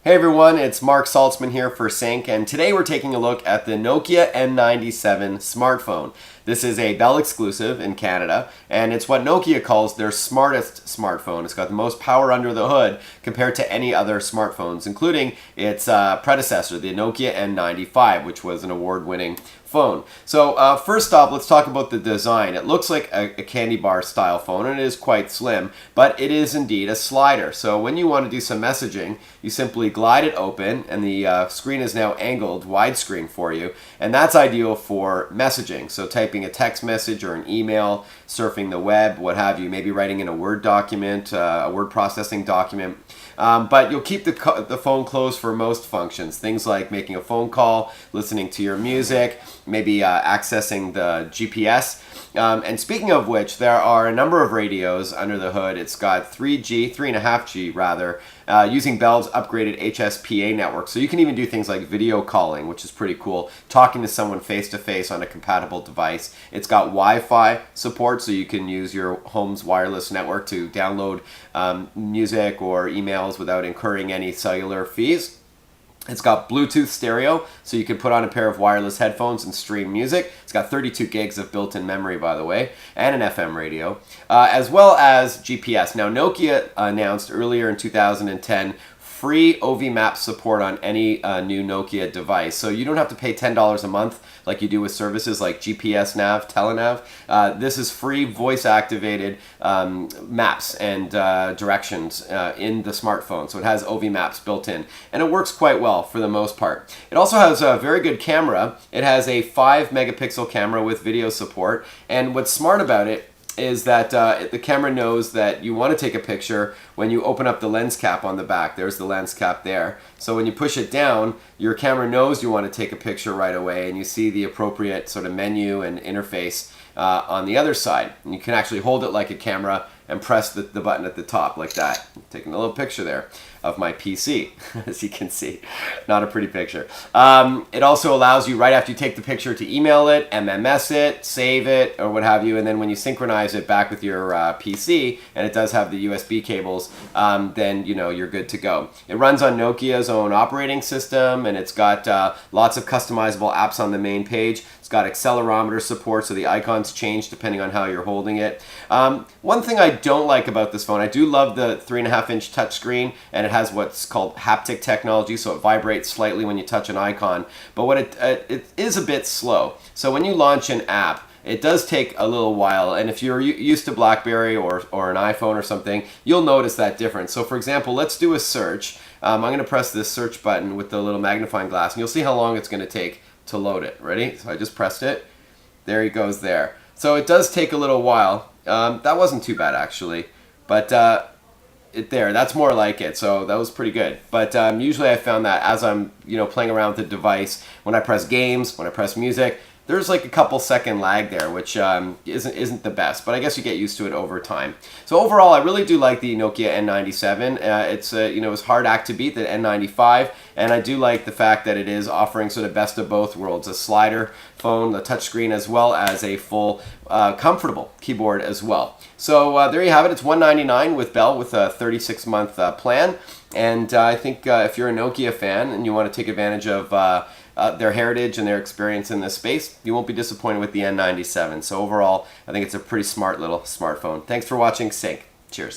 Hey everyone, it's Marc Saltzman here for Sync, and today we're taking a look at the Nokia N97 smartphone. This is a Bell exclusive in Canada, and it's what Nokia calls their smartest smartphone. It's got the most power under the hood compared to any other smartphones, including its predecessor, the Nokia N95, which was an award-winning phone. So first off, let's talk about the design. It looks like a candy bar style phone, and it is quite slim, but it is indeed a slider. So when you want to do some messaging, you simply glide it open, and the screen is now angled widescreen for you, and that's ideal for messaging. So typing a text message or an email, surfing the web, what have you, maybe writing in a Word document, a word processing document. But you'll keep the phone closed for most functions, things like making a phone call, listening to your music, maybe accessing the GPS. And speaking of which, there are a number of radios under the hood. It's got 3.5G rather, using Bell's upgraded HSPA network. So you can even do things like video calling, which is pretty cool, talking to someone face-to-face on a compatible device. It's got Wi-Fi support, so you can use your home's wireless network to download music or emails without incurring any cellular fees. It's got Bluetooth stereo, so you can put on a pair of wireless headphones and stream music. It's got 32 gigs of built-in memory, by the way, and an FM radio, as well as GPS. Now, Nokia announced earlier in 2010 free OV map support on any new Nokia device. So you don't have to pay $10 a month like you do with services like GPS Nav, Telenav. This is free voice-activated maps and directions in the smartphone. So it has OV maps built in, and it works quite well for the most part. It also has a very good camera. It has a 5-megapixel camera with video support, and what's smart about it is that the camera knows that you want to take a picture when you open up the lens cap on the back. There's the lens cap there. So when you push it down, your camera knows you want to take a picture right away, and you see the appropriate sort of menu and interface on the other side. And you can actually hold it like a camera and press the button at the top like that. I'm taking a little picture there of my PC, as you can see. Not a pretty picture. It also allows you, right after you take the picture, to email it, MMS it, save it, or what have you, and then when you synchronize it back with your PC, and it does have the USB cables, then you're good to go. It runs on Nokia's own operating system, and it's got lots of customizable apps on the main page. It's got accelerometer support, so the icons change depending on how you're holding it. One thing I don't like about this phone, I do love the 3.5-inch touchscreen, and it has what's called haptic technology, so it vibrates slightly when you touch an icon. But what it is a bit slow. So when you launch an app, it does take a little while, and if you're used to BlackBerry or an iPhone or something, you'll notice that difference. So for example, let's do a search. I'm going to press this search button with the little magnifying glass, and you'll see how long it's going to take to load it. Ready? So I just pressed it. There he goes there. So it does take a little while. That wasn't too bad actually, but that's more like it, so that was pretty good. But usually I found that as I'm playing around with the device, when I press games, when I press music, there's like a couple second lag there, which isn't the best, but I guess you get used to it over time. So overall, I really do like the Nokia N97. It's it's hard act to beat the N95, and I do like the fact that it is offering sort of best of both worlds: a slider phone, the touchscreen, as well as a full comfortable keyboard as well. So there you have it. It's $199 with Bell with a 36-month plan, and I think if you're a Nokia fan and you want to take advantage of their heritage and their experience in this space, you won't be disappointed with the N97. So overall, I think it's a pretty smart little smartphone. Thanks for watching Sync. Cheers.